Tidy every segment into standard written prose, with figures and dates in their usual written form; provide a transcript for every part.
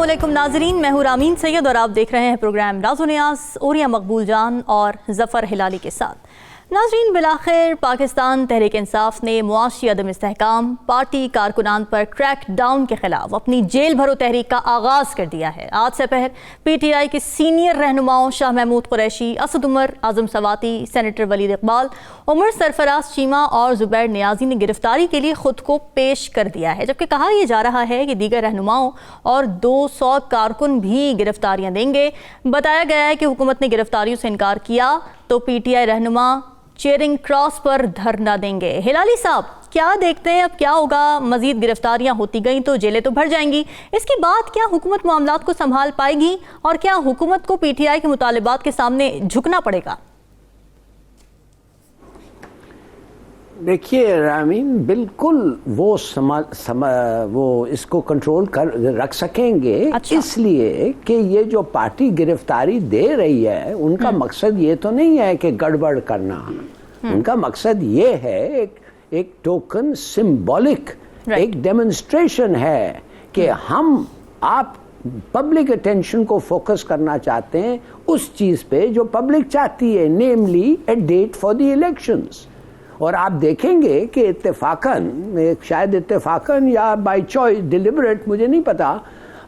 अस्सलामुअलैकुम नाजरीन, मैं हूँ रामीन सैयद और आप देख रहे हैं प्रोग्राम राज़ो नियाज़ ओरिया मकबूल जान और ज़फ़र हिलाली के साथ। नाजरीन, बिलाखिर पाकिस्तान तहरीक इंसाफ ने मुआशी अदम इस्तेहकाम, पार्टी कारकुनान पर क्रैक डाउन के खिलाफ अपनी जेल भरो तहरीक का आगाज़ कर दिया है। आज से पहर PTI के सीनियर रहनुमाओं शाह महमूद कुरैशी, असद उमर, आज़म सवाती, सेनेटर वलीद इकबाल, उमर सरफराज चीमा और जुबैर नियाजी ने गिरफ्तारी के लिए खुद को पेश कर दिया है, जबकि कहा यह जा रहा है कि दीगर रहनुमाओं और 200 कारकुन भी गिरफ्तारियां देंगे। बताया गया है कि हुकूमत ने गिरफ्तारियों से इनकार किया तो PTI रहनुमा चेयरिंग क्रॉस पर धरना देंगे। हिलाली साहब, क्या देखते हैं अब क्या होगा? मजीद गिरफ्तारियां होती गई तो जेलें तो भर जाएंगी, इसके बाद क्या हुकूमत मामलात को संभाल पाएगी और क्या हुकूमत को PTI के मुतालिबात के सामने झुकना पड़ेगा? देखिए रामीन, बिल्कुल वो वो इसको कंट्रोल कर रख सकेंगे। अच्छा। इसलिए कि ये जो पार्टी गिरफ्तारी दे रही है उनका मकसद ये तो नहीं है कि गड़बड़ करना। उनका मकसद ये है एक टोकन सिंबॉलिक एक डेमोन्स्ट्रेशन है कि आप पब्लिक अटेंशन को फोकस करना चाहते हैं उस चीज पे जो पब्लिक चाहती है, नेमली ए डेट फॉर द इलेक्शंस। और आप देखेंगे कि इत्तेफाकन, शायद इत्तेफाकन या बाय चॉइस डिलिबरेट, मुझे नहीं पता,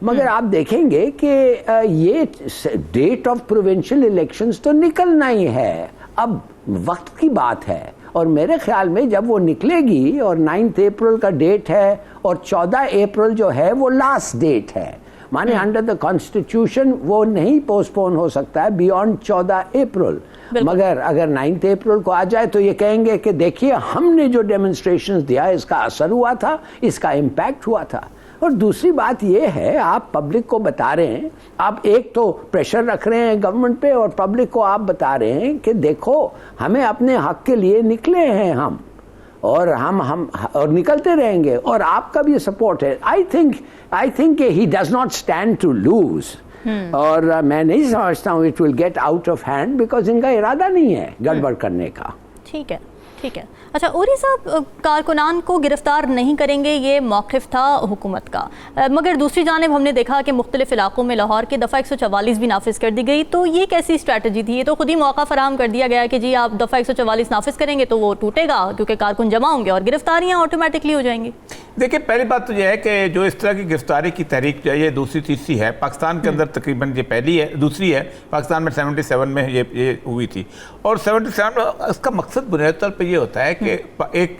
मगर आप देखेंगे कि ये डेट ऑफ प्रोविंशियल इलेक्शंस तो निकलना ही है। अब वक्त की बात है और मेरे ख्याल में जब वो निकलेगी और 9 अप्रैल का डेट है और 14 अप्रैल जो है वो लास्ट डेट है, माने अंडर द कॉन्स्टिट्यूशन वो नहीं पोस्टपोन हो सकता है बियॉन्ड 14 अप्रैल। मगर अगर 9 अप्रैल को आ जाए तो ये कहेंगे कि देखिए हमने जो डेमोन्स्ट्रेशंस दिया इसका असर हुआ था, इसका इम्पैक्ट हुआ था। और दूसरी बात ये है, आप पब्लिक को बता रहे हैं, आप एक तो प्रेशर रख रहे हैं गवर्नमेंट पे और पब्लिक को आप बता रहे हैं कि देखो हमें अपने हक के लिए निकले हैं हम और हम और निकलते रहेंगे और आपका भी सपोर्ट है। I think he does not stand to lose. और मैं नहीं समझता हूँ it will get out of hand because इनका इरादा नहीं है गड़बड़ करने का। ठीक है, ठीक है। अच्छा, ओरी साहब, कारकुनान को गिरफ्तार नहीं करेंगे ये मौक़िफ़ था हुकूमत का, मगर दूसरी जानिब हमने देखा कि मुख्तलिफ इलाकों में लाहौर की दफ़ा 144 भी नाफिज कर दी गई। तो ये कैसी स्ट्रैटेजी थी? ये तो खुद ही मौका फराहम कर दिया गया कि जी आप दफ़ा 144 नाफिज करेंगे तो वो टूटेगा क्योंकि कारकुन जमा होंगे और गिरफ्तारियाँ ऑटोमेटिकली हो जाएंगी। देखिए, पहली बात तो यह है कि जो इस तरह की गिरफ्तारी की तहरीक जो है ये दूसरी तीसरी है पाकिस्तान के अंदर, तकरीबन ये पहली है। दूसरी है पाकिस्तान में 77 में ये हुई थी और 77 में इसका मकसद बुनियादी तौर पर ये होता है कि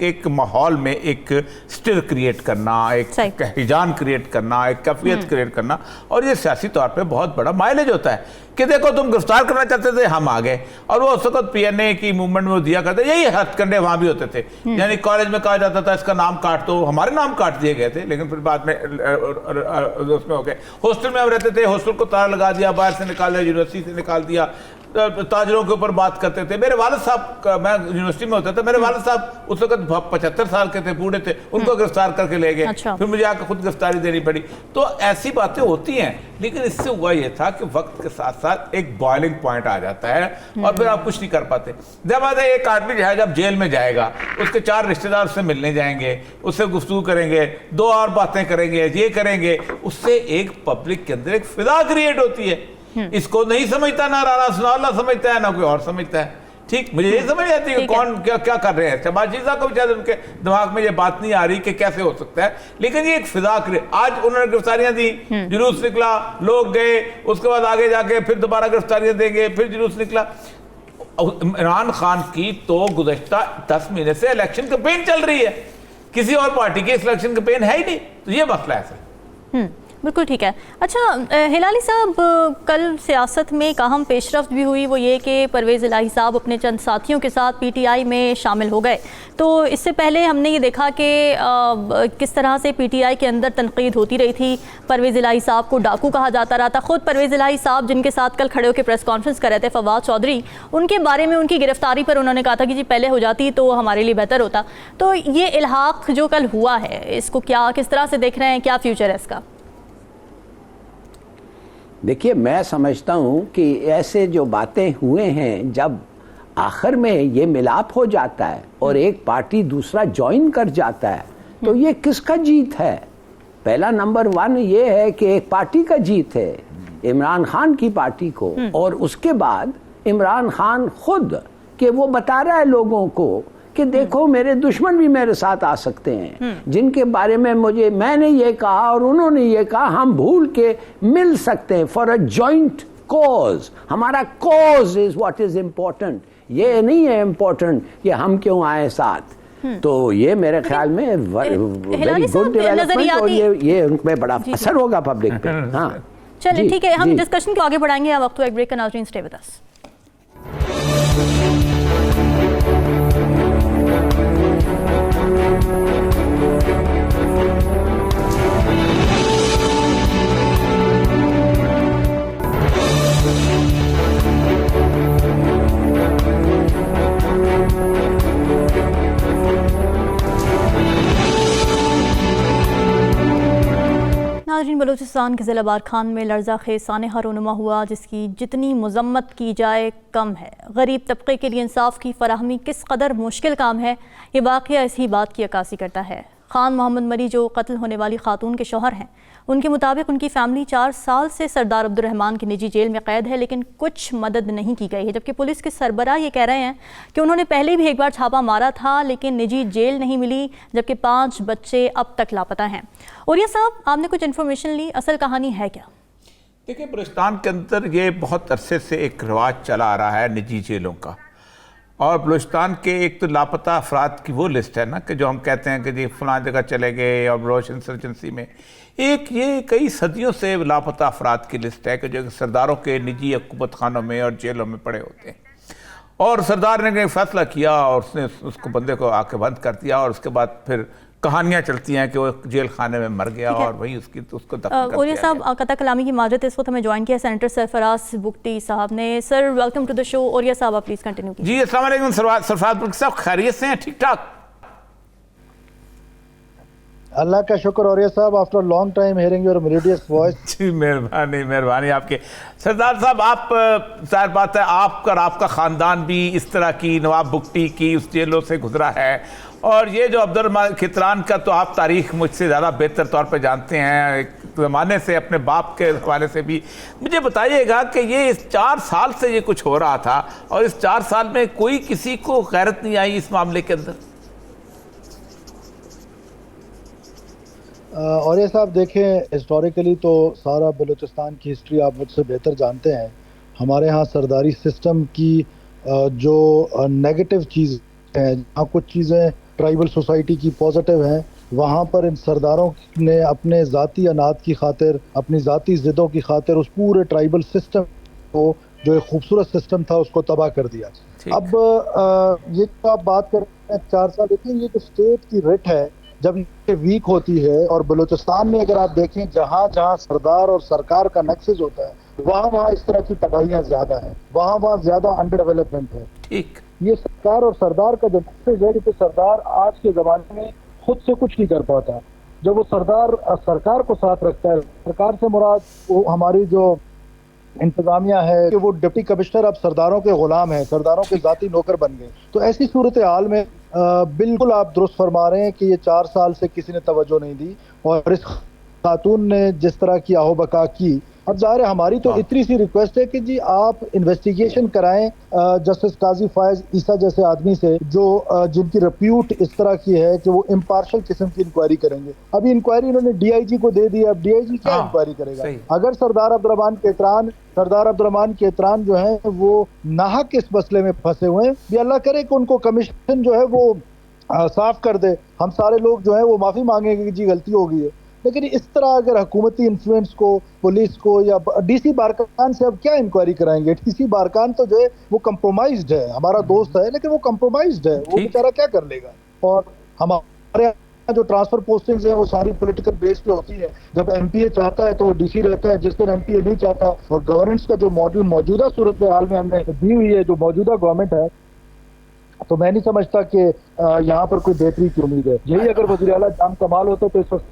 एक माहौल में एक स्टिर क्रिएट करना, एक हिजान क्रिएट करना, एक कैफियत क्रिएट करना, और ये सियासी तौर पे बहुत बड़ा माइलेज होता है कि देखो तुम गिरफ्तार करना चाहते थे, हम आ गए। और वो उस वक्त PNA की मूवमेंट में दिया करते, यही हथकंडे वहाँ भी होते थे। यानी कॉलेज में कहा जाता था इसका नाम काट दो, हमारे नाम काट दिए गए थे, लेकिन फिर बाद में उसमें हो गए। हॉस्टल में हम रहते थे, हॉस्टल को ताला लगा दिया, बाहर से निकाल दिया, यूनिवर्सिटी से निकाल दिया, ताजरों के ऊपर बात करते थे। मेरे वालिद साहब, मैं यूनिवर्सिटी में होता था, मेरे वालिद साहब उस वक्त 75 साल के थे, बूढ़े थे, उनको गिरफ्तार करके ले गए। अच्छा। फिर मुझे आकर खुद गिरफ्तारी देनी पड़ी। तो ऐसी बातें होती हैं, लेकिन इससे हुआ ये था कि वक्त के साथ साथ एक बॉइलिंग पॉइंट आ जाता है और फिर आप कुछ नहीं कर पाते। जब आता है एक आदमी जो है जब जेल में जाएगा, उसके 4 रिश्तेदार उससे मिलने जाएंगे, उससे गुफ्तगू करेंगे, 2 और बातें करेंगे, ये करेंगे, उससे एक पब्लिक के अंदर एक फिदा क्रिएट होती है। इसको नहीं समझता, ना राना सनाउल्लाह समझता है, ना कोई और समझता है। ठीक, मुझे ये समझ आती है कौन क्या क्या कर रहे हैं। शहबाज शीज़ा को शायद उनके दिमाग में ये बात नहीं आ रही कि कैसे हो सकता है, लेकिन ये एक फिदा क्रिएट। आज उन्होंने गिरफ्तारियां दी, जुलूस निकला, लोग गए, उसके बाद आगे जाके फिर दोबारा गिरफ्तारियां देंगे, फिर जुलूस निकला। इमरान खान की तो गुज़श्ता 10 महीने से इलेक्शन कैंपेन चल रही है, किसी और पार्टी की इलेक्शन कैंपेन है ही नहीं। तो ये मसला है सर। बिल्कुल ठीक है। अच्छा हिलाली साहब, कल सियासत में एक अहम पेशरफ्त भी हुई, वो ये कि परवेज़ इलाही साहब अपने चंद साथियों के साथ PTI में शामिल हो गए। तो इससे पहले हमने ये देखा कि किस तरह से PTI के अंदर तनकीद होती रही थी। परवेज़ इलाही साहब को डाकू कहा जाता रहा था। ख़ुद परवेज़ इलाही साहब जिनके साथ कल खड़े होकर प्रेस कॉन्फ्रेंस कर रहे थे, फवाद चौधरी, उनके बारे में उनकी गिरफ्तारी पर उन्होंने कहा था कि जी पहले हो जाती तो हमारे लिए बेहतर होता। तो ये इल्हाक जो कल हुआ है, इसको किस तरह से देख रहे हैं, क्या फ्यूचर है इसका? देखिए, मैं समझता हूँ कि ऐसे जो बातें हुए हैं, जब आखिर में ये मिलाप हो जाता है और एक पार्टी दूसरा ज्वाइन कर जाता है, तो ये किसका जीत है? पहला नंबर 1 ये है कि एक पार्टी का जीत है, इमरान खान की पार्टी को, और उसके बाद इमरान खान खुद कि वो बता रहा है लोगों को कि देखो मेरे दुश्मन भी मेरे साथ आ सकते हैं, जिनके बारे में मैंने ये कहा और उन्होंने ये कहा, हम भूल के मिल सकते हैं फॉर अ जॉइंट कॉज। हमारा cause is what is important, ये नहीं है इम्पोर्टेंट कि हम क्यों आए साथ। तो ये मेरे ख्याल में वेरी गुड डेवलपमेंट, और ये उनपे बड़ा असर होगा पब्लिक पे। हाँ चलिए ठीक है, हम डिस्कशन को आगे बढ़ाएंगे। अब वक्त एक ब्रेक का, नाज़रीन स्टे विद अस। नाज़रीन, बलूचिस्तान के ज़िला बारखान में लर्ज़ा खेज़ सानहा रोनुमा हुआ, जिसकी जितनी मज़म्मत की जाए कम है। गरीब तबके के लिए इंसाफ की फराहमी किस कदर मुश्किल काम है, ये वाक़या इसी बात की अक्कासी करता है। खान मोहम्मद मरी जो कत्ल होने वाली खातून के शौहर हैं, उनके मुताबिक उनकी फैमिली 4 साल से सरदार अब्दुर्रहमान की निजी जेल में कैद है, लेकिन कुछ मदद नहीं की गई है। जबकि पुलिस के सरबराह ये कह रहे हैं कि उन्होंने पहले भी एक बार छापा मारा था, लेकिन निजी जेल नहीं मिली, जबकि 5 बच्चे अब तक लापता हैं। और ये साहब, आपने कुछ इन्फॉर्मेशन ली, असल कहानी है क्या? देखिए, बलूचिस्तान के अंदर ये बहुत अरसे से एक रिवाज चला आ रहा है निजी जेलों का। और बलूचिस्तान के एक तो लापता अफराद की वो लिस्ट है ना, कि जो हम कहते हैं कि जी फलां जगह चले गए, और बलोच इंसर्जेंसी में एक ये कई सदियों से लापता अफराद की लिस्ट है कि जो सरदारों के निजी हुकूमत खानों में और जेलों में पड़े होते हैं। और सरदार ने एक फैसला किया और उसने उसको बंदे को आके बंद कर दिया, और उसके बाद फिर कहानियां चलती हैं कि वो जेल खाने में मर गया और वहीं उसको दफन कर दिया। और ये साहब, कता कलामी की माजरत, इस वक्त हमें ज्वाइन किया सेनेटर सरफराज बुगटी साहब ने। Sir, welcome to the show. और ये साहब, आप प्लीज कंटिन्यू कीजिए। जी, अस्सलाम वालेकुम सरफराज बुगटी साहब, खैरियत से हैं? ठीक ठाक, अल्लाह का शुक्र। और ये साहब, after long time hearing your melodious voice. जी, मेहरबानी आपके। सरदार साहब, आप जाहिर बात है आपका ख़ानदान भी इस तरह की नवाब बुगटी की उस जेलों से गुजरा है, और ये जो अब्दुर्रहमान खितरान का तो आप तारीख मुझसे ज़्यादा बेहतर तौर पे जानते हैं, एक ज़माने से अपने बाप के हवाले से भी। मुझे बताइएगा कि ये इस 4 साल से ये कुछ हो रहा था, और इस 4 साल में कोई किसी को गैरत नहीं आई इस मामले के अंदर? और ये साहब देखें, हिस्टोरिकली तो सारा बलूचिस्तान की हिस्ट्री आप मुझसे बेहतर जानते हैं। हमारे यहाँ सरदारी सिस्टम की जो नेगेटिव चीज़ हैं, जहाँ कुछ चीज़ें ट्राइबल सोसाइटी की पॉजिटिव हैं, वहाँ पर इन सरदारों ने अपने ज़ाती अनाद की खातिर, अपनी ज़ाती ज़िद्दों की खातिर उस पूरे ट्राइबल सिस्टम को, जो एक खूबसूरत सिस्टम था, उसको तबाह कर दिया। अब ये तो आप बात कर रहे हैं 4 साल, लेकिन ये जो स्टेट की रिट है जब ये वीक होती है, और बलूचिस्तान में अगर आप देखें जहाँ जहाँ सरदार और सरकार का नेक्सस होता है, वहाँ इस तरह की तबाहियाँ ज़्यादा हैं, वहाँ ज़्यादा अंडर डेवलपमेंट है। ठीक, ये सरकार और सरदार का जो नेक्सस है, कि सरदार आज के ज़माने में खुद से कुछ नहीं कर पाता। जब वो सरदार सरकार को साथ रखता है, सरकार से मुराद वो हमारी जो इंतजामिया है कि वो डिप्टी कमिश्नर अब सरदारों के गुलाम हैं, सरदारों के ज़ाती नौकर बन गए। तो ऐसी सूरत हाल में बिल्कुल आप दुरुस्त फरमा रहे हैं कि ये 4 साल से किसी ने तवज्जो नहीं दी, और इस खातून ने जिस तरह की आहो बका की, अब ज़ाहिर है हमारी तो इतनी सी रिक्वेस्ट है कि जी आप इन्वेस्टिगेशन कराएं जस्टिस काजी फायज ईसा जैसे आदमी से, जो जिनकी रिप्यूट इस तरह की है कि वो इम्पार्शल किस्म की इंक्वायरी करेंगे। अभी इंक्वायरी इन्होंने DIG को दे दी, अब DIG क्या इंक्वायरी करेगा? अगर सरदार अब्दुर्रहमान केतरान जो है वो नाहक इस मसले में फंसे हुए हैं, भी अल्लाह करे कि उनको कमीशन जो है वो साफ कर दे। हम सारे लोग जो है वो माफ़ी मांगेंगे कि जी गलती हो गई है। लेकिन इस तरह अगर हुकूमती इन्फ्लुएंस को, पुलिस को, या DC बारकान से अब क्या इंक्वायरी कराएंगे? DC बारकान तो जो है वो कंप्रोमाइज्ड है, हमारा दोस्त है लेकिन वो कंप्रोमाइज्ड है, वो बेचारा क्या कर लेगा? और हमारे यहाँ जो ट्रांसफर पोस्टिंग्स है वो सारी पॉलिटिकल बेस पे होती है। जब MPA चाहता है तो वो DC रहता है, जिस दिन MPA नहीं चाहता। और गवर्नेंस का जो मौजूदा सूरत हाल में हमने दी हुई है, जो मौजूदा गवर्नमेंट है, तो मैं नहीं समझता कि यहाँ पर कोई बेहतरी की उम्मीद है। यही अगर वज़ीर आला जाम कमाल होता तो इस वक्त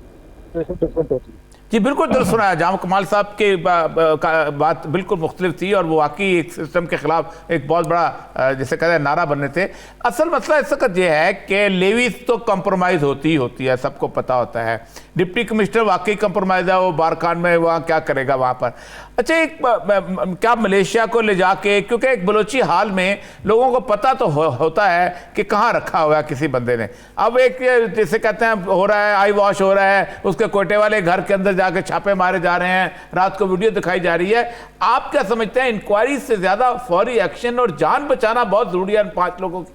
डिफरेंट होती है। जी बिल्कुल दुरुस्त सुना। जाम कमाल साहब की बात बिल्कुल मुख्तलिफ थी और वो वाकई एक सिस्टम के खिलाफ एक बहुत बड़ा जैसे कहते हैं नारा बनने थे। असल मसला इस वक्त यह है कि लेवीज तो कंप्रोमाइज़ होती ही होती है, सबको पता होता है। डिप्टी कमिश्नर वाकई कंप्रोमाइज़ है, वो बारकान में वहाँ क्या करेगा वहाँ पर। अच्छा, एक क्या मलेशिया को ले जाके, क्योंकि एक बलोची हाल में लोगों को पता तो होता है कि कहाँ रखा हुआ है किसी बंदे ने। अब एक जैसे कहते हैं हो रहा है, आई वॉश हो रहा है, उसके कोयटे वाले घर के अंदर जाके छापे मारे जा रहे हैं, रात को वीडियो दिखाई जा रही है। आप क्या समझते हैं, इंक्वायरी से ज्यादा फौरी एक्शन और जान बचाना बहुत जरूरी है इन 5 लोगों की?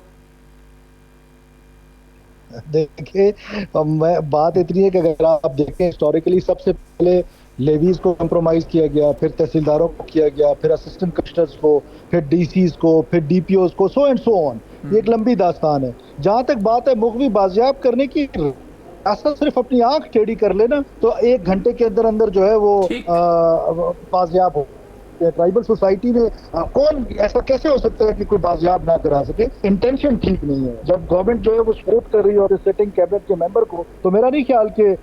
देखिए, बात इतनी है कि अगर आप देखें हिस्टोरिकली सबसे पहले लेवीज को कंप्रोमाइज किया गया, फिर तहसीलदारों को किया गया, फिर असिस्टेंट कमिश्नर्स को, फिर डीसीज को, फिर डीपीओज को, सो एंड सो ऑन। ये एक लंबी दास्तान है। जहां तक बात है मुख्तलिफ बाजियाब करने की, ऐसा सिर्फ अपनी आंख टेढ़ी कर लेना तो 1 घंटे के अंदर अंदर जो है वो बाजियाब हो। ट्राइबल सोसाइटी ने कौन ऐसा कैसे हो सकता है कि कोई बाजियाब ना करा सके? इंटेंशन ठीक नहीं है। जब गवर्नमेंट जो है वो सपोर्ट कर रही है और सिटिंग कैबिनेट के मेंबर को, तो मेरा नहीं ख्याल कि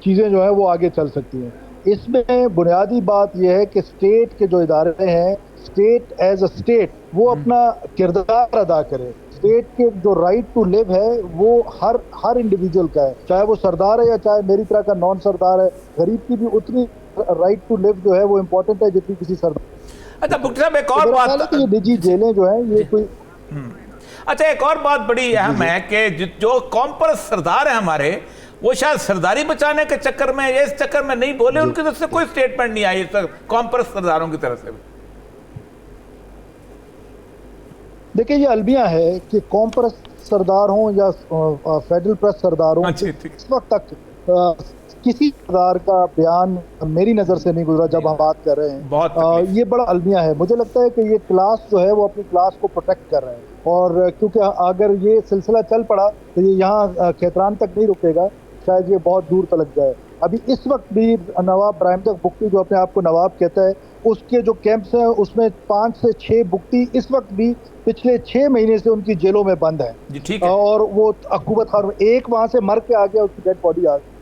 चीजें जो है वो आगे चल सकती हैं। इसमें बुनियादी बात यह है कि स्टेट के जो इदारे हैं, स्टेट एज अ स्टेट वो अपना किरदार अदा करे। स्टेट के जो राइट टू लिव है वो हर इंडिविजुअल का है, चाहे वो सरदार है या चाहे मेरी तरह का नॉन सरदार है। गरीब की भी उतनी राइट टू लिव जो है वो इम्पोर्टेंट है जितनी किसी सरदार। अच्छा भुट्टो साहब, एक और बात, ये निजी जेलें जो है ये कोई अच्छा एक और बात बड़ी अहम है कि जो कॉम्परस सरदार है हमारे, वो शायद सरदारी बचाने के चक्कर में या इस चक्कर में नहीं बोले, उनकी तरफ से कोई स्टेटमेंट नहीं आई कॉम्परस सरदारों की तरफ से। देखिए, ये अलमिया है कि कॉम्परस सरदार हों या फेडरल प्रेस सरदार हों, इस वक्त तक किसी सरदार का बयान मेरी नज़र से नहीं गुजरा जब हम बात कर रहे हैं। ये बड़ा अलमिया है। मुझे लगता है कि ये क्लास जो है वो अपनी क्लास को प्रोटेक्ट कर रहे हैं, और क्योंकि अगर ये सिलसिला चल पड़ा तो ये यहाँ खेतरान तक नहीं रुकेगा, शायद ये बहुत दूर तक जाए। अभी इस वक्त भी नवाब ब्राह्मणचक बुकटी, जो अपने आप को नवाब कहता है, उसके जो कैंप्स हैं उसमें 5 से 6 बुकटी इस वक्त भी पिछले 6 महीने से उनकी जेलों में बंद है। और वो अकूबत खान एक वहां से मर के आ गया, उसकी डेड बॉडी आ गई।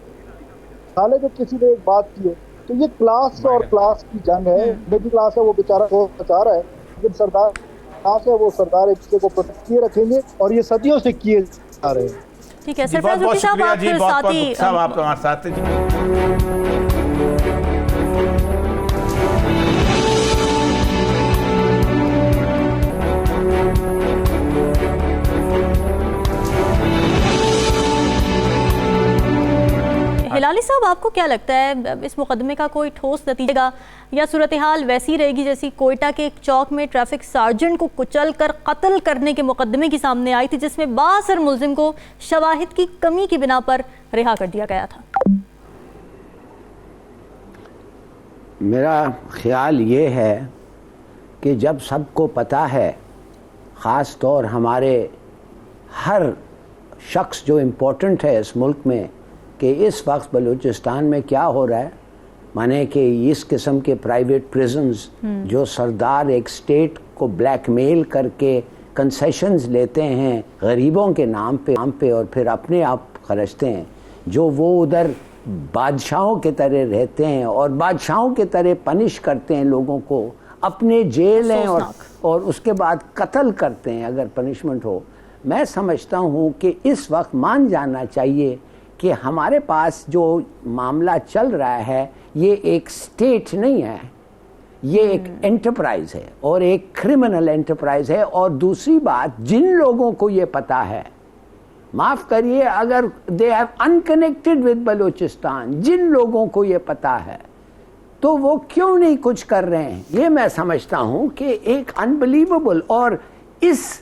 साले जब किसी ने एक बात की है तो ये क्लास और क्लास की जंग है। मिडिल क्लास है वो बेचारा वो बचा रहा है, लेकिन सरदार क्लास है वो सरदार एक दूसरे को प्रोटेक्ट किए रखेंगे, और ये सदियों से किए जा रहे हैं। ठीक है, सरफराज बुकटी साहब आप फिर साथी साहब आप हमारे साथ हैं। हिलाली साहब, आपको क्या लगता है इस मुकदमे का कोई ठोस नतीजा या सूरत हाल वैसी रहेगी जैसी कोयटा के एक चौक में ट्रैफिक सार्जेंट को कुचलकर कत्ल करने के मुकदमे की सामने आई थी, जिसमें बासर मुल्जिम को शवाहिद की कमी की बिना पर रिहा कर दिया गया था? मेरा ख्याल ये है कि जब सबको पता है, ख़ास तौर हमारे हर शख्स जो इम्पोर्टेंट है इस मुल्क में, कि इस वक्त बलूचिस्तान में क्या हो रहा है, माने कि इस किस्म के प्राइवेट प्रिजन्स जो सरदार एक स्टेट को ब्लैकमेल करके कंसेशंस लेते हैं गरीबों के नाम पे और फिर अपने आप खर्चते हैं, जो वो उधर बादशाहों के तरह रहते हैं और बादशाहों के तरह पनिश करते हैं लोगों को, अपने जेल हैं और उसके बाद कत्ल करते हैं अगर पनिशमेंट हो। मैं समझता हूँ कि इस वक्त मान जाना चाहिए कि हमारे पास जो मामला चल रहा है ये एक स्टेट नहीं है, ये एक एंटरप्राइज है और एक क्रिमिनल एंटरप्राइज है। और दूसरी बात, जिन लोगों को ये पता है, माफ़ करिए अगर they have unconnected with Balochistan, जिन लोगों को ये पता है तो वो क्यों नहीं कुछ कर रहे हैं? ये मैं समझता हूँ कि एक अनबिलीवेबल, और इस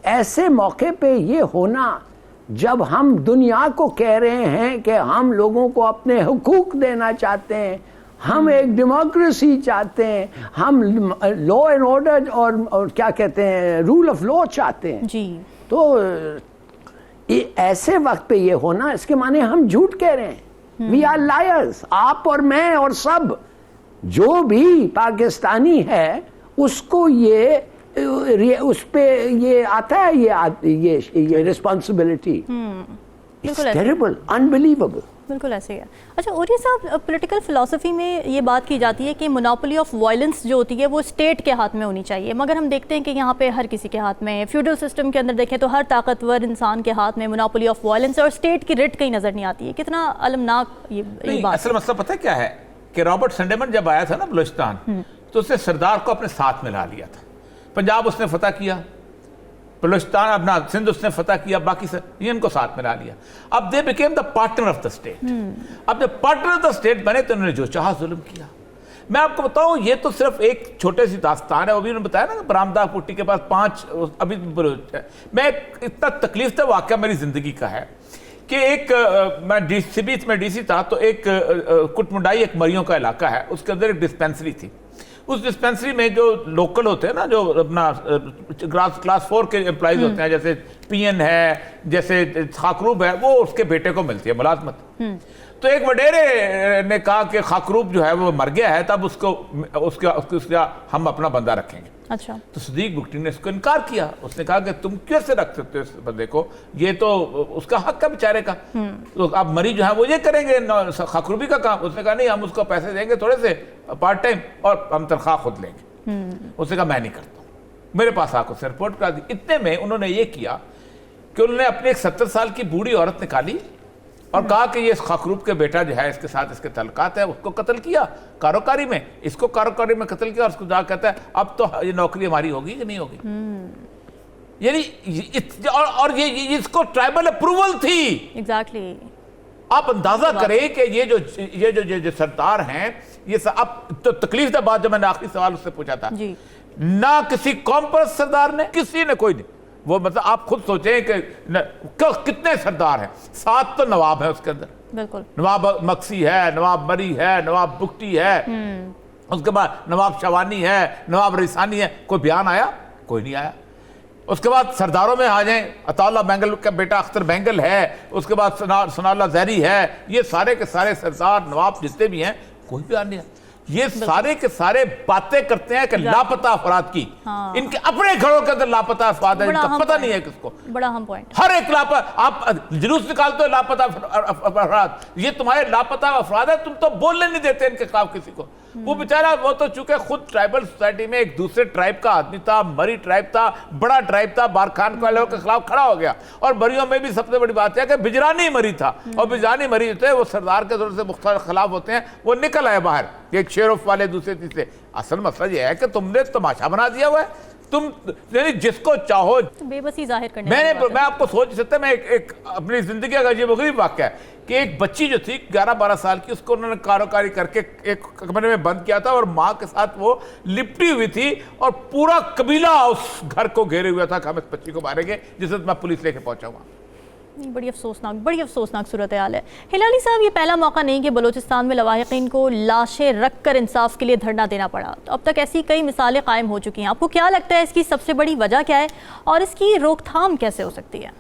ऐसे मौके पे ये होना जब हम दुनिया को कह रहे हैं कि हम लोगों को अपने हुकूक देना चाहते हैं, हम एक डेमोक्रेसी चाहते हैं, हम लॉ एंड ऑर्डर और क्या कहते हैं रूल ऑफ लॉ चाहते हैं जी। तो ऐसे वक्त पे ये होना, इसके माने हम झूठ कह रहे हैं। वी आर लायर्स, आप और मैं और सब जो भी पाकिस्तानी है उसको ये उस पे ये आता है ये रिस्पॉन्सिबिलिटी बिल्कुल टेरिबल, अनबिलीवेबल। बिल्कुल ऐसे ही है। अच्छा ओरिया साहब, पॉलिटिकल फिलॉसफी में ये बात की जाती है कि मोनोपोली ऑफ वायलेंस जो होती है वो स्टेट के हाथ में होनी चाहिए, मगर हम देखते हैं कि यहाँ पे हर किसी के हाथ में, फ्यूडल सिस्टम के अंदर देखें तो हर ताकतवर इंसान के हाथ में मोनोपोली ऑफ वायलेंस और स्टेट की रिट कहीं नज़र नहीं आती है। कितना अलमनाक ये बात। असल मसला पता है क्या है कि रॉबर्ट संडेमन जब आया था ना बलूचिस्तान, तो उसने सरदार को अपने साथ मिला लिया था। पंजाब उसने फतह किया, बलूचिस्तान अपना सिंध उसने फतह किया, बाकी ये इनको साथ मिला लिया। अब they became the partner of the state. अब जब पार्टनर ऑफ द स्टेट बने तो उन्होंने जो चाहा जुल्म किया। मैं आपको बताऊं, ये तो सिर्फ एक छोटे सी दास्तान है। अभी उन्होंने बताया ना कि बरामदा पुट्टी के पास 5 अभी मैं इतना तकलीफ था वाकया मेरी जिंदगी का है कि एक मैं डीसी था, तो एक कुटमुंडाई एक मरियों का इलाका है, उसके अंदर एक डिस्पेंसरी थी। उस डिस्पेंसरी में जो लोकल होते हैं ना, जो अपना क्लास 4 के एम्प्लॉइज होते हैं, जैसे पीएन है, जैसे खाकरूब है, वो उसके बेटे को मिलती है मुलाजमत। तो एक वडेरे ने कहा कि खाकरूब जो है वो मर गया है, तब उसका हम अपना बंदा रखेंगे। अच्छा। तो सदीक बुकटी ने इसको इनकार किया। उसने कहा कि तुम कैसे रख सकते हो इस बंदे को, ये तो उसका हक है बेचारे का, तो अब मरी जो है वो ये करेंगे खाकरूबी का काम। उसने कहा नहीं, हम उसको पैसे देंगे थोड़े से पार्ट टाइम और हम तनख्वाह खुद लेंगे। उसने कहा मैं नहीं करता हूँ, मेरे पास आकर उसने रिपोर्ट करा दी। इतने में उन्होंने ये किया कि उन्होंने अपनी एक 70 साल की बूढ़ी औरत निकाली और कहा कि ये खाकरूब के बेटा जो है, इसके साथ इसके तल्लुकात है, उसको कत्ल किया कारोकारी में, इसको कारोकारी में कत्ल किया और उसको जाकर कहता है अब तो ये नौकरी हमारी होगी कि नहीं होगी। यानी और ये इसको ट्राइबल अप्रूवल थी। एग्जैक्टली। आप अंदाजा करें कि ये जो सरदार हैं, ये अब तो तकलीफ का बात, जब मैंने आखिरी सवाल उससे पूछा था जी, ना किसी कौम पर सरदार ने, किसी ने, कोई नहीं। वो मतलब आप खुद सोचें कि कितने सरदार हैं, 7 तो नवाब है उसके अंदर। बिल्कुल। नवाब मक्सी है, नवाब मरी है, नवाब बुकटी है, उसके बाद नवाब शवानी है, नवाब रिसानी है। कोई बयान आया? कोई नहीं आया। उसके बाद सरदारों में आ जाएं, अताउल्लाह बेंगल का बेटा अख्तर बेंगल है, उसके बाद सनाउल्लाह जहरी है, ये सारे के सारे सरदार नवाब जितने भी हैं, कोई बयान नहीं आया। ये सारे के सारे बातें करते हैं कि लापता अफराद की। हाँ। इनके अपने घरों के अंदर लापता अफराद है, इनका पता नहीं है किसको। बड़ा अहम पॉइंट। हर एक आप जुलूस निकालते हो लापता अफराद, ये तुम्हारे लापता अफराद है, तुम तो बोलने नहीं देते इनके खिलाफ किसी को। वो बेचारा, वो तो चूंकि खुद ट्राइबल सोसाइटी में एक दूसरे ट्राइब का आदमी था, मरी ट्राइब था, बड़ा ट्राइब था, बारखान वालों के खिलाफ खड़ा हो गया। और मरियों में भी सबसे बड़ी बात है कि बिजरानी मरी था, और बिजरानी मरी होते हैं वो सरदार के दौर से मुख्तलिफ खिलाफ होते हैं, वो निकल आए बाहर, एक शेरफ वाले दूसरे तीसरे। असल मसला ये है कि तुमने तमाशा बना दिया हुआ है। तुम यानी जिसको चाहो बेबसी जाहिर करने। मैं आपको सोच सकता, मैं एक अपनी जिंदगी का अजीबोगरीब वाक़या है कि एक बच्ची जो थी 11-12 साल की, उसको उन्होंने कारोकारी करके एक कमरे में बंद किया था और माँ के साथ वो लिपटी हुई थी और पूरा कबीला उस घर को घेरे हुआ था कि हम इस बच्ची को मारेंगे, जिससे मैं पुलिस लेके पहुंचा हुआ। बड़ी अफसोसनाक सूरत हाल है। हिलाली साहब, ये पहला मौका नहीं कि बलूचिस्तान में लवाहिकीन को लाशें रख कर इंसाफ के लिए धरना देना पड़ा। तो अब तक ऐसी कई मिसालें कायम हो चुकी हैं। आपको क्या लगता है इसकी सबसे बड़ी वजह क्या है और इसकी रोकथाम कैसे हो सकती है?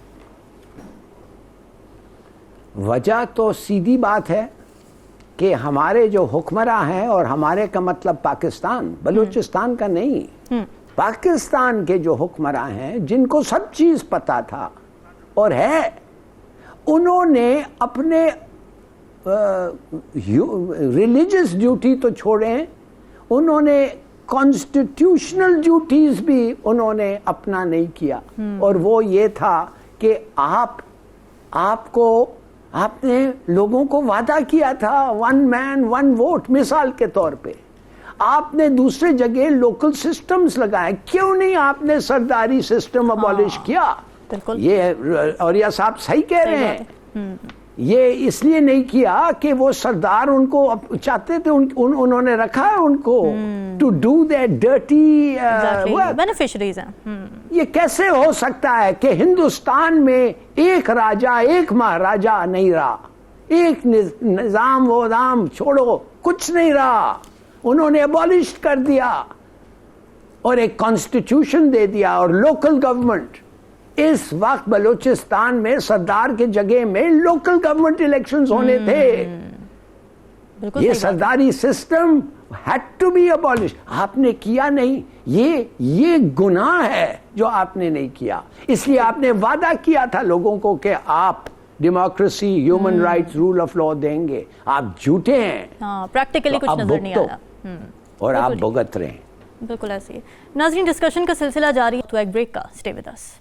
वजह तो सीधी बात है कि हमारे जो हुक्मरान हैं, और हमारे का मतलब पाकिस्तान, बलूचिस्तान का नहीं, पाकिस्तान के जो हुक्मरान हैं, जिनको सब चीज़ पता था और है, उन्होंने अपने रिलीजियस ड्यूटी तो छोड़ें, उन्होंने कॉन्स्टिट्यूशनल ड्यूटीज भी उन्होंने अपना नहीं किया। और वो ये था कि आपने लोगों को वादा किया था 1 मैन 1 वोट, मिसाल के तौर पे आपने दूसरे जगह लोकल सिस्टम्स लगाए, क्यों नहीं आपने सरदारी सिस्टम अबॉलिश किया? ये औरिया साहब सही कह रहे हैं। ये इसलिए नहीं किया कि वो सरदार उनको चाहते थे, उन्होंने रखा है उनको to do that dirty beneficiaries हैं। ये कैसे हो सकता है कि हिंदुस्तान में एक राजा एक महाराजा नहीं रहा, एक निजाम वोदाम छोड़ो कुछ नहीं रहा, उन्होंने अबॉलिश कर दिया और एक कॉन्स्टिट्यूशन दे दिया और लोकल गवर्नमेंट। इस वक्त बलूचिस्तान में सरदार के जगह में लोकल गवर्नमेंट इलेक्शंस होने थे। ये सरदारी system had to be abolish. आपने किया नहीं, ये गुनाह है जो आपने नहीं किया। इसलिए आपने वादा किया था लोगों को कि आप democracy, human rights, rule of law देंगे। आप झूठे हैं, हाँ, प्रैक्टिकली तो कुछ आप नजर नहीं आ भुगतो रहा। और आप बिल्कुल। भुगत रहे हैं। बिल्कुल ऐसे ही। नाज़रीन, डिस्कशन का सिलसिला जारी है तो एक ब्रेक का, stay with us.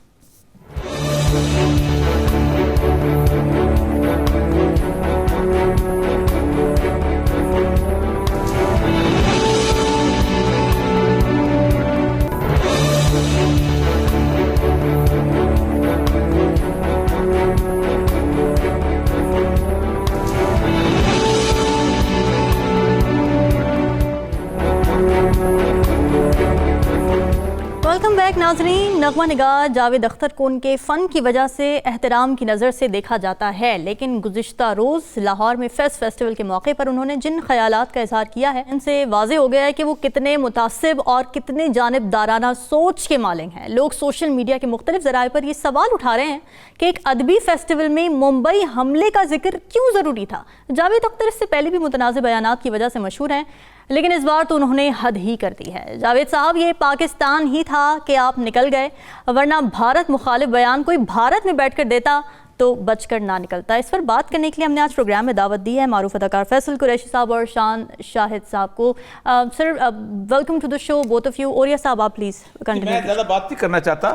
Welcome back नाजरीन। नगमा निगार जावेद अख्तर को उनके फ़न की वजह से एहतराम की नज़र से देखा जाता है, लेकिन गुज़िश्ता रोज़ लाहौर में फेस्टिवल के मौके पर उन्होंने जिन ख्यालात का इजहार किया है, इनसे वाज़े हो गया है कि वो कितने मुतासिब और कितने जानिबदाराना सोच के मालिक हैं। लोग सोशल मीडिया के मुख्तलिफ ज़राए पर ये सवाल उठा रहे हैं कि एक अदबी फेस्टिवल में मुंबई हमले का जिक्र क्यों ज़रूरी था। जावेद अख्तर इससे पहले भी मुतनाज़ बयानात की वजह से मशहूर हैं, लेकिन इस बार तो उन्होंने हद ही कर दी है। जावेद साहब, ये पाकिस्तान ही था कि आप निकल गए, वरना भारत मुखालिफ बयान कोई भारत में बैठकर देता तो बचकर ना निकलता। इस पर बात करने के लिए हमने आज प्रोग्राम में दावत दी है मारूफ अदाकार फैसल कुरैशी साहब और शान शाहिद साहब को। Sir, welcome to the show both of you. Orya साहब, आप प्लीज़ कंटिन्यू। मैं ज़्यादा बात नहीं करना चाहता।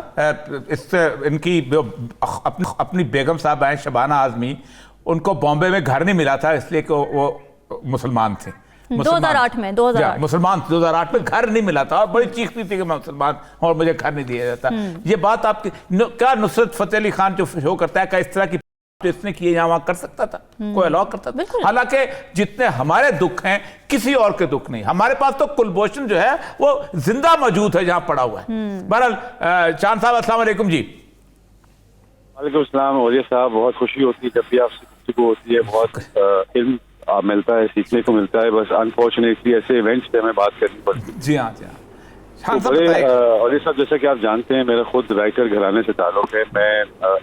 इससे इनकी अपनी बेगम साहब हैं शबाना आज़मी, उनको बॉम्बे में घर नहीं मिला था इसलिए कि वो मुसलमान थे। 2008 में मुसलमान 2008 में घर नहीं मिला था और बड़ी चीखती थी कि मैं मुसलमान और मुझे घर नहीं दिया जाता। ये बात आपकी क्या नुसरत फतेह अली खान जो शो करता है, क्या इस तरह की इसने किए यहाँ वहां कर सकता था? कोई अलाउ करता था? हालांकि जितने हमारे दुख हैं किसी और के दुख नहीं। हमारे पास तो कुलभूषण जो है वो जिंदा मौजूद है जहां पड़ा हुआ है। बहरहाल चांद साहब, अस्सलाम वालेकुम जी। वालेकुम अस्सलाम। ओरिया साहब, बहुत खुशी होती है जब भी आपसे गुफ्तगू होती है, बहुत इल्म मिलता है, सीखने को मिलता है। बस अनफॉर्चुनेटली ऐसे इवेंट्स पे हमें बात करनी पड़ती है। जी हाँ, जी हाँ। तो बड़े ओरिया साहब, जैसा कि आप जानते हैं, मेरा खुद राइटर घराने से ताल्लुक है। मैं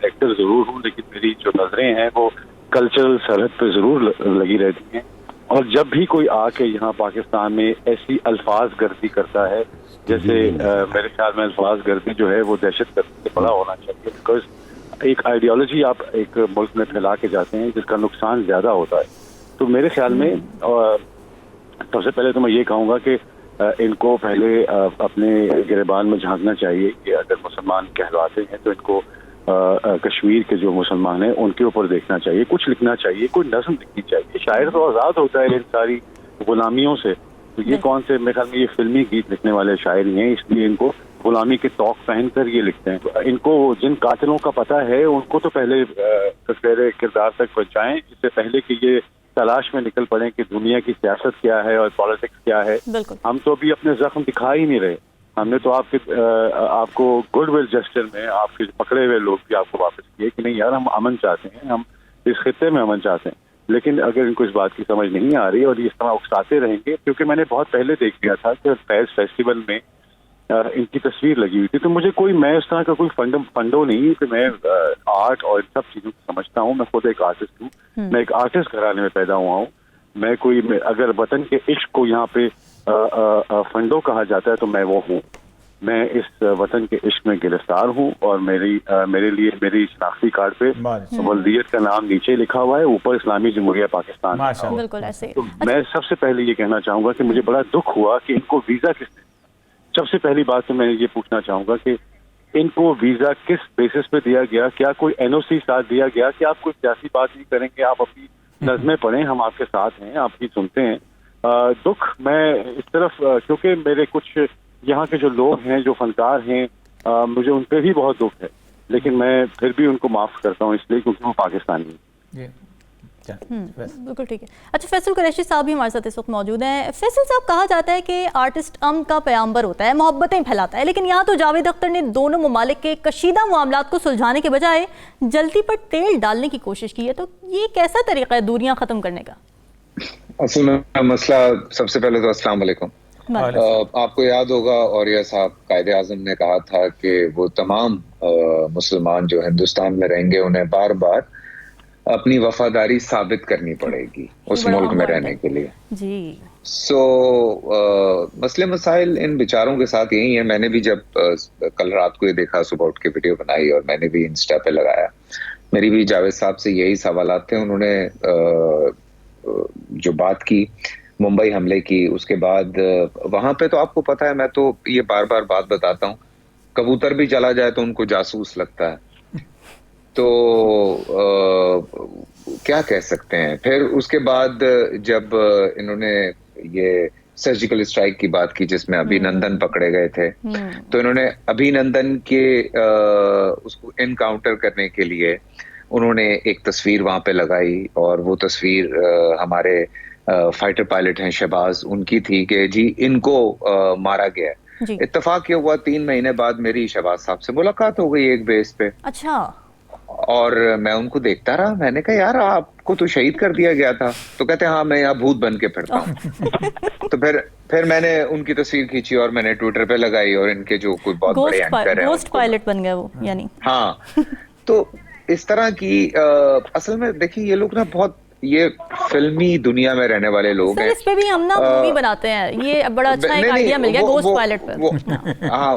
एक्टर जरूर हूँ, लेकिन मेरी जो नजरें हैं वो कल्चरल सरहद पे जरूर लगी रहती हैं। और जब भी कोई आके यहाँ पाकिस्तान में ऐसी अल्फाज गर्दी करता है, जैसे मेरे ख्याल में अल्फाज गर्दी जो है वो दहशत गर्दी से बड़ा होना चाहिए। बिकॉज एक आइडियोलॉजी आप एक मुल्क में फैला के जाते हैं जिसका नुकसान ज्यादा होता है। तो मेरे ख्याल में सबसे पहले तो मैं ये कहूँगा कि इनको पहले अपने गिरबान में झांकना चाहिए कि अगर मुसलमान कहलाते हैं तो इनको कश्मीर के जो मुसलमान हैं उनके ऊपर देखना चाहिए, कुछ लिखना चाहिए, कोई नज़्म लिखनी चाहिए। शायर तो आज़ाद होता है इन सारी गुलामियों से, तो ये कौन से, मेरे ख्याल में ये फिल्मी गीत लिखने वाले शायर ही हैं, इसलिए इनको गुलामी के तौक पहन कर ये लिखते हैं। तो इनको जिन कातिलों का पता है उनको तो पहले तस्वीर किरदार तक पहुँचाएं, इससे पहले कि ये तलाश में निकल पड़े कि दुनिया की सियासत क्या है और पॉलिटिक्स क्या है। हम तो अभी अपने जख्म दिखा ही नहीं रहे। हमने तो आपको गुडविल जेस्चर में आपके पकड़े हुए लोग भी आपको वापस किए कि नहीं यार, हम अमन चाहते हैं, हम इस खित्ते में अमन चाहते हैं। लेकिन अगर इनको इस बात की समझ नहीं आ रही और ये इस तरह उकसाते रहेंगे, क्योंकि मैंने बहुत पहले देख लिया था कि फैज फेस्टिवल में इनकी तस्वीर लगी हुई थी, तो मुझे कोई, मैं इस तरह का कोई फंडो नहीं कि मैं आर्ट और इन सब चीजों को समझता हूँ। मैं खुद एक आर्टिस्ट हूँ, मैं एक आर्टिस्ट घराने में पैदा हुआ हूँ। मैं कोई, अगर वतन के इश्क को यहाँ पे फंडो कहा जाता है तो मैं वो हूँ। मैं इस वतन के इश्क में गिरफ्तार हूँ और मेरे लिए मेरी शनाख्ती कार्ड पे वल्दियत का नाम नीचे लिखा हुआ है, ऊपर इस्लामी जमहूरिया पाकिस्तान। बिल्कुल ऐसे। तो मैं सबसे पहले ये कहना चाहूंगा कि मुझे बड़ा दुख हुआ कि इनको वीजा किसने, सबसे पहली बात तो मैं ये पूछना चाहूंगा कि इनको वीजा किस बेसिस पे दिया गया? क्या कोई एनओसी साथ दिया गया? कि आप कोई सियासी बात नहीं करेंगे, आप अपनी नज़में पढ़ें, हम आपके साथ हैं, आपकी सुनते हैं। दुख मैं इस तरफ, क्योंकि मेरे कुछ यहाँ के जो लोग हैं, जो फनकार हैं, मुझे उन पर भी बहुत दुख है, लेकिन मैं फिर भी उनको माफ करता हूँ इसलिए क्योंकि वो पाकिस्तानी हैं। बिल्कुल ठीक है। अच्छा, फैसल कुरैशी साहब भी हमारे साथ इस वक्त मौजूद हैं। फैसल साहब, कहा जाता है कि आर्टिस्ट अमन का पैगंबर होता है, मोहब्बतें फैलाता है, लेकिन यहाँ तो जावेद अख्तर ने दोनों ममालिक के कशीदा मामलात को सुलझाने के बजाय जल्दी पर तेल डालने की कोशिश की है। तो ये कैसा तरीका है दूरियां खत्म करने का? असल में मसला, सबसे पहले तो अस्सलाम वालेकुम। आपको याद होगा औरिया साहब, कायदे आज़म ने कहा था कि वो तमाम मुसलमान जो हिंदुस्तान में रहेंगे उन्हें बार बार अपनी वफादारी साबित करनी पड़ेगी उस मुल्क में रहने के लिए जी। मसले मसाइल इन बेचारों के साथ यही है। मैंने भी जब कल रात को ये देखा, सुबह उठ के वीडियो बनाई और मैंने भी इंस्टा पे लगाया, मेरी भी जावेद साहब से यही सवालात थे। उन्होंने जो बात की मुंबई हमले की, उसके बाद वहां पे तो आपको पता है, मैं तो ये बार बार बात बताता हूँ, कबूतर भी चला जाए तो उनको जासूस लगता है, तो क्या कह सकते हैं। फिर उसके बाद जब इन्होंने ये सर्जिकल स्ट्राइक की बात की जिसमें अभिनंदन पकड़े गए थे, तो इन्होंने अभिनंदन के उसको एनकाउंटर करने के लिए उन्होंने एक तस्वीर वहां पे लगाई, और वो तस्वीर हमारे फाइटर पायलट हैं शहबाज, उनकी थी कि जी इनको मारा गया है। इत्तेफाक ये हुआ 3 महीने बाद मेरी शहबाज साहब से मुलाकात हो गई एक बेस पे। अच्छा। और मैं उनको देखता रहा, मैंने कहा यार आपको तो शहीद कर दिया गया था। तो कहते हाँ मैं यहाँ भूत बन के फिरता हूँ। तो फिर मैंने उनकी तस्वीर खींची और मैंने ट्विटर पे लगाई, और इनके जो कोई बहुत बड़े एंकर हैं, गोस्ट पायलट बन गए वो, यानी। हाँ, तो इस तरह की असल में देखिए ये लोग ना बहुत ये फिल्मी दुनिया में रहने वाले लोग हैं। इस पे भी हम ना मूवी बनाते हैं, ये बड़ा अच्छा एक आइडिया मिल गया गोस्ट पायलट पे।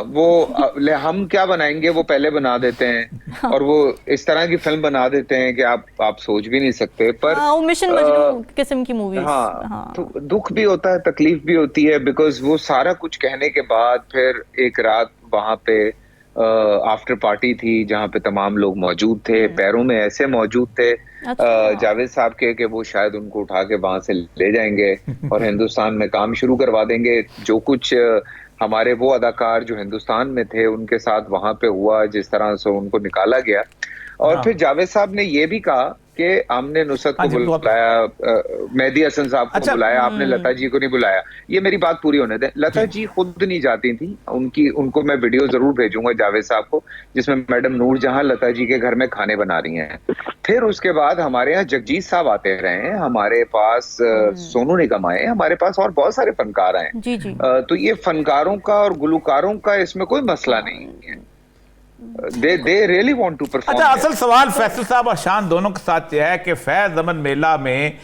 वो हम क्या बनाएंगे वो पहले बना देते हैं, और वो इस तरह की फिल्म बना देते हैं कि आप सोच भी नहीं सकते। पर मिशन मजनू किस्म की मूवी। हाँ, तो दुख भी होता है, तकलीफ भी होती है, बिकॉज वो सारा कुछ कहने के बाद फिर एक रात वहां पे आफ्टर पार्टी थी जहां पे तमाम लोग मौजूद थे, पैरों में ऐसे मौजूद थे जावेद साहब के कि वो शायद उनको उठा के वहां से ले जाएंगे और हिंदुस्तान में काम शुरू करवा देंगे। जो कुछ हमारे वो अदाकार जो हिंदुस्तान में थे उनके साथ वहां पे हुआ, जिस तरह से उनको निकाला गया। और फिर जावेद साहब ने ये भी कहा कि हमने नुसरत को बुलाया, मेहदी हसन साहब को बुलाया, आपने लता जी को नहीं बुलाया। ये मेरी बात पूरी होने दें। लता जी खुद नहीं जाती थी, उनको मैं वीडियो जरूर भेजूंगा जावेद साहब को, जिसमें मैडम नूर जहां लता जी के घर में खाने बना रही हैं। फिर उसके बाद हमारे यहाँ जगजीत साहब आते रहे, हमारे पास सोनू निगम आए, हमारे पास और बहुत सारे फनकार आए। तो ये फनकारों का और गुलकारों का इसमें कोई मसला नहीं है। They really want to perform। अच्छा, असल सवाल फैसल साहब और शान दोनों के साथ यह है कि फैज अमन मेला में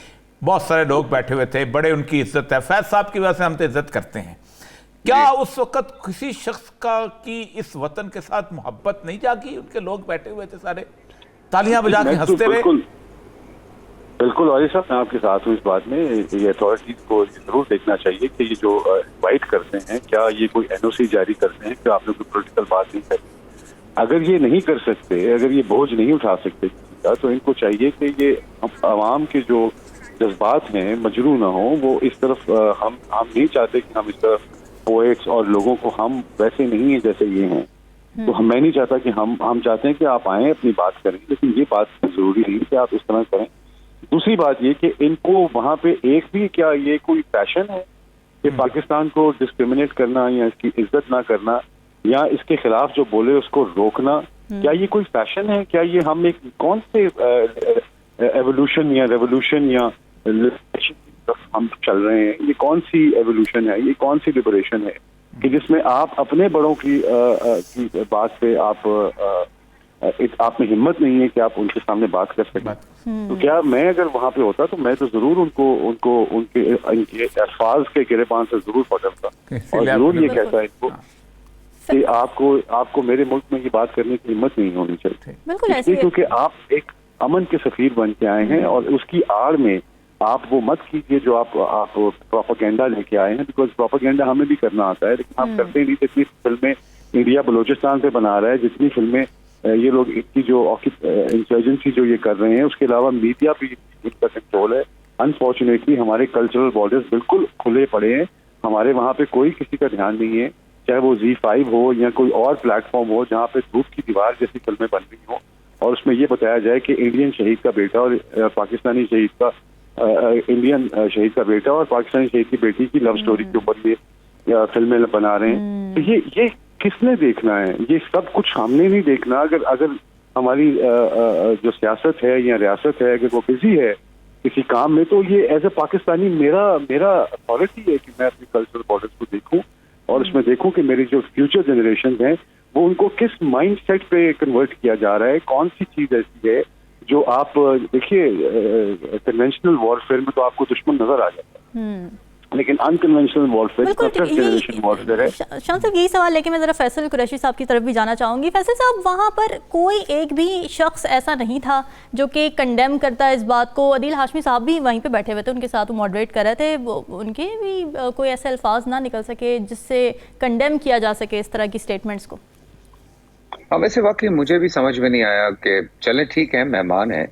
बहुत सारे लोग बैठे हुए थे, बड़े उनकी इज्जत है, फैज साहब की वजह से हम तो इज्जत करते हैं। क्या उस वक्त किसी शख्स की इस वतन के साथ मोहब्बत नहीं जागी? उनके लोग बैठे हुए थे सारे, तालियां बजा के हंसते हुए। बिल्कुल और साहब मैं आपके साथ हूँ इस बात में। ये अथॉरिटीज को जरूर देखना चाहिए कि ये जो इन्वाइट करते हैं, क्या ये कोई NOC जारी करते हैं, क्या आप लोग कोई पोलिटिकल बात नहीं करते। अगर ये नहीं कर सकते, अगर ये बोझ नहीं उठा सकते किसी का, तो इनको चाहिए कि ये आवाम के जो जज्बात हैं मजरू ना हो। वो इस तरफ हम नहीं चाहते कि हम इस तरफ पोएट्स और लोगों को, हम वैसे नहीं है जैसे ये हैं। तो मैं नहीं चाहता कि हम चाहते हैं कि आप आएँ अपनी बात करें, लेकिन ये बात जरूरी नहीं कि आप इस तरह करें। दूसरी बात ये कि इनको वहाँ पे एक भी, क्या ये कोई पैशन है कि पाकिस्तान को डिस्क्रिमिनेट करना या इसकी इज्जत ना करना या इसके खिलाफ जो बोले उसको रोकना, क्या ये कोई फैशन है? क्या ये हम एक कौन से एवोल्यूशन या रेवोल्यूशन या हम चल रहे हैं? ये कौन सी एवोल्यूशन है, ये कौन सी लिबरेशन है कि जिसमें आप अपने बड़ों की बात पे आप में हिम्मत नहीं है कि आप उनके सामने बात कर सकें? तो क्या मैं अगर वहां पे होता तो मैं तो जरूर उनको उनके अल्फाज के गिरेबान से जरूर पकड़ता और जरूर ये कहता है इनको कि आपको मेरे मुल्क में ये बात करने की हिम्मत नहीं होनी चाहिए। बिल्कुल ऐसे, क्योंकि आप एक अमन के सफीर बन के आए हैं और उसकी आड़ में आप वो मत कीजिए जो आप प्रोपेगेंडा लेके आए हैं। बिकॉज प्रोपेगेंडा हमें भी करना आता है, लेकिन आप करते नहीं। जितनी फिल्में इंडिया बलूचिस्तान पे बना रहा है, जितनी फिल्में ये लोग इतनी जो इंसर्जेंसी जो ये कर रहे हैं, उसके अलावा मीडिया भी इनका कंट्रोल है। अनफॉर्चुनेटली हमारे कल्चरल बॉर्डर्स बिल्कुल खुले पड़े हैं, हमारे वहाँ पे कोई किसी का ध्यान नहीं है, चाहे वो Z5 हो या कोई और प्लेटफॉर्म हो जहाँ पे धूप की दीवार जैसी फिल्में बन रही हो और उसमें ये बताया जाए कि इंडियन शहीद का बेटा और पाकिस्तानी शहीद का इंडियन शहीद का बेटा और पाकिस्तानी शहीद की बेटी की लव स्टोरी के ऊपर ये फिल्में बना रहे हैं। तो ये किसने देखना है? ये सब कुछ हमने नहीं देखना। अगर हमारी जो सियासत है या रियासत है, अगर वो बिजी है किसी काम में, तो ये एज ए पाकिस्तानी मेरा अथॉरिटी है कि मैं अपनी कल्चरल बॉर्डर्स को देखूं और उसमें देखूं कि मेरी जो फ्यूचर जनरेशन हैं वो उनको किस माइंड सेट पे कन्वर्ट किया जा रहा है। कौन सी चीज ऐसी है जो आप देखिए कन्वेंशनल वॉरफेयर में तो आपको दुश्मन नजर आ जाता है, लेकिन unconventional warfare, first generation warfare है। शान साहब यही सवाल लेके मैं ज़रा फैसल कुरैशी साहब की तरफ भी जाना चाहूँगी। फैसल साहब, वहाँ पर कोई एक भी शख्स ऐसा नहीं था जो कि कंडेम करता है इस बात को? अदील हाशमी साहब भी वहीं पे बैठे हुए थे, उनके साथ वो मॉडरेट कर रहे थे, उनके भी कोई ऐसे अल्फाज ना निकल सके जिससे कंडेम किया जा सके इस तरह की स्टेटमेंट्स को? हाँ, वैसे वाकई मुझे भी समझ में नहीं आया कि चले ठीक है मेहमान है,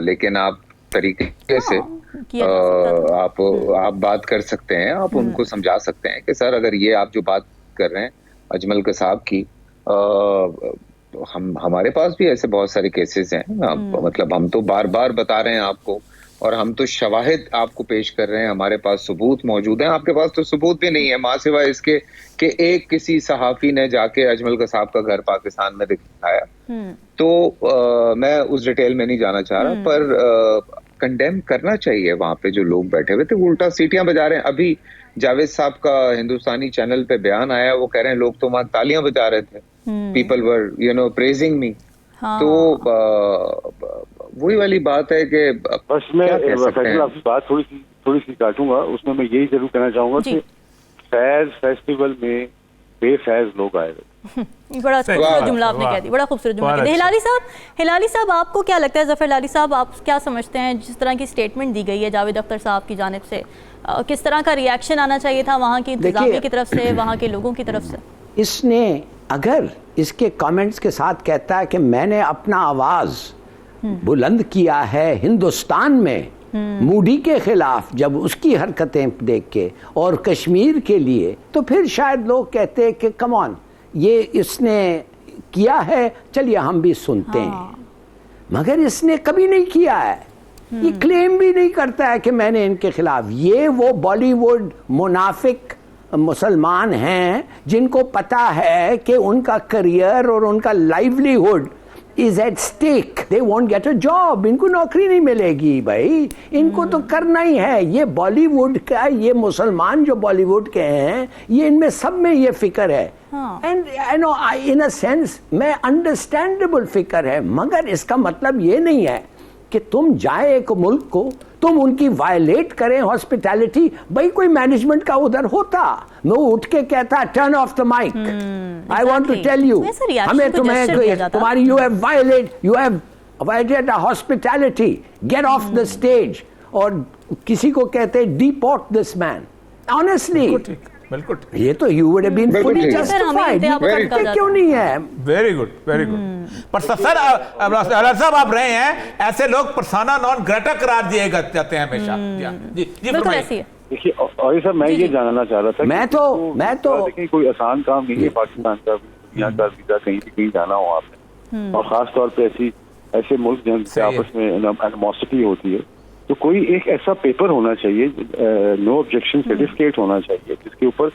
लेकिन आप तरीके से आप बात कर सकते हैं, आप उनको समझा सकते हैं कि सर अगर ये आप जो बात कर रहे हैं अजमल कसाब की, हमारे पास भी ऐसे बहुत सारे केसेस हैं, मतलब हम तो बार बार बता रहे हैं आपको, और हम तो शवाहिद आपको पेश कर रहे हैं, हमारे पास सबूत मौजूद हैं, आपके पास तो सबूत भी नहीं है मां सिवाय इसके कि एक किसी सहाफी ने जाके अजमल कसाब का घर पाकिस्तान में दिखाया। तो मैं उस डिटेल में नहीं जाना चाह रहा, पर कंडेम करना चाहिए। वहां पे जो लोग बैठे हुए थे वो उल्टा सीटियां बजा रहे हैं। अभी जावेद साहब का हिंदुस्तानी चैनल पे बयान आया, वो कह रहे हैं लोग तो वहां तालियां बजा रहे थे, पीपल वर प्रेजिंग मी। तो वही वाली बात है कि बस मैं आपकी बात थोड़ी सी काटूंगा, उसमें मैं यही जरूर कहना चाहूंगा कि फैज फेस्टिवल में बेफैज लोग आए हुए। बड़ा खूबसूरत जुमला आपने कह दिया, बड़ा खूबसूरत जुमला कह दिया। हिलाली साहब आपको क्या लगता है, जफर हिलाली साहब आप क्या समझते हैं जिस तरह की स्टेटमेंट दी गई है जावेद अख्तर साहब की जानिब से, किस तरह का रिएक्शन आना चाहिए था वहाँ की इंतजामिया की तरफ से, वहाँ के लोगों की तरफ से? इसने अगर इसके कमेंट्स के साथ कहता है कि मैंने अपना आवाज बुलंद किया है हिंदुस्तान में मूडी के खिलाफ, जब उसकी हरकतें देख के, और कश्मीर के लिए, तो फिर शायद लोग कहते हैं कि कम ऑन ये इसने किया है, चलिए हम भी सुनते हैं। मगर इसने कभी नहीं किया है, ये क्लेम भी नहीं करता है कि मैंने इनके खिलाफ। ये वो बॉलीवुड मुनाफिक मुसलमान हैं जिनको पता है कि उनका करियर और उनका livelihood is at stake. They won't get a job. इनको नौकरी नहीं मिलेगी भाई, इनको तो करना ही है। ये बॉलीवुड का, ये मुसलमान जो बॉलीवुड के हैं, ये इनमें सब में ये फिक्र है। And I know in a sense मैं अंडरस्टैंडेबल फिक्र है, मगर इसका मतलब ये नहीं है कि तुम जाए एक मुल्क को, तुम उनकी वायलेट करें हॉस्पिटैलिटी। भाई कोई मैनेजमेंट का उधर होता, मैं उठ के कहता turn off the mike, I want to tell you, हमें तुम्हारी you have violated a hospitality, get off the stage, और किसी को कहते डिपोर्ट दिस मैन। ऑनेस्टली बिल्कुल, ये तो you would have been fully justified, क्यों नहीं है? Very good, very good. पर सर साहब आप रहे हैं, ऐसे लोग पर्सोना नॉन ग्रेटा करार दिए जाते हैं हमेशा। जी फरमाइए। देखिए और सर मैं ये जानना चाह रहा था, मैं तो देखिए कोई आसान काम नहीं है पाकिस्तान का, दुनिया का वीजा कहीं भी कहीं जाना हो आपने, और खास तौर पे ऐसे मुल्क जिनसे आपस में एनिमोसिटी होती है, तो कोई एक ऐसा पेपर होना चाहिए, नो ऑब्जेक्शन सर्टिफिकेट होना चाहिए, जिसके ऊपर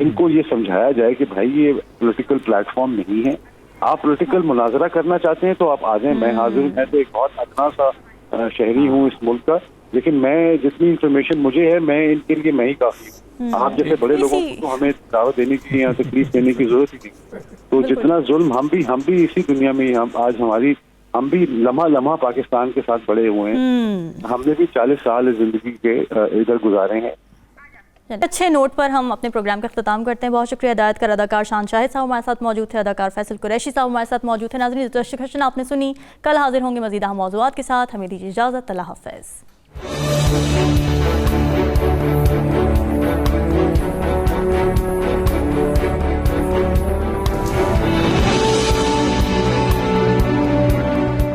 इनको ये समझाया जाए कि भाई ये पॉलिटिकल प्लेटफॉर्म नहीं है, आप पॉलिटिकल मुनाजरा करना चाहते हैं तो आप आ जाएं, मैं हाजिर हूं। मैं तो एक बहुत अदना सा शहरी हूँ इस मुल्क का, लेकिन मैं जितनी इंफॉर्मेशन मुझे है, मैं इनके लिए मैं ही काफी हूँ। आप जैसे बड़े लोगों को तो हमें दावत देने की या तकलीफ देने की जरूरत ही नहीं। तो जितना जुल्म हम भी इसी दुनिया में हम भी लम्हा पाकिस्तान के साथ बड़े हुए हैं, हमने भी 40 साल जिंदगी के इधर गुजारे हैं। अच्छे नोट पर हम अपने प्रोग्राम का इख्तिताम करते हैं। बहुत शुक्रिया। हिदायतकार अदाकार शान शाहिद साहब हमारे साथ मौजूद थे, अदाकार फैसल कुरैशी साहब हमारे साथ मौजूद थे। नाज़रीन, डिस्कशन आपने सुनी, कल हाजिर होंगे मज़ीद अहम मौज़ूआत के साथ। हमें दीजिए इजाज़त, अल्लाह हाफ़िज़।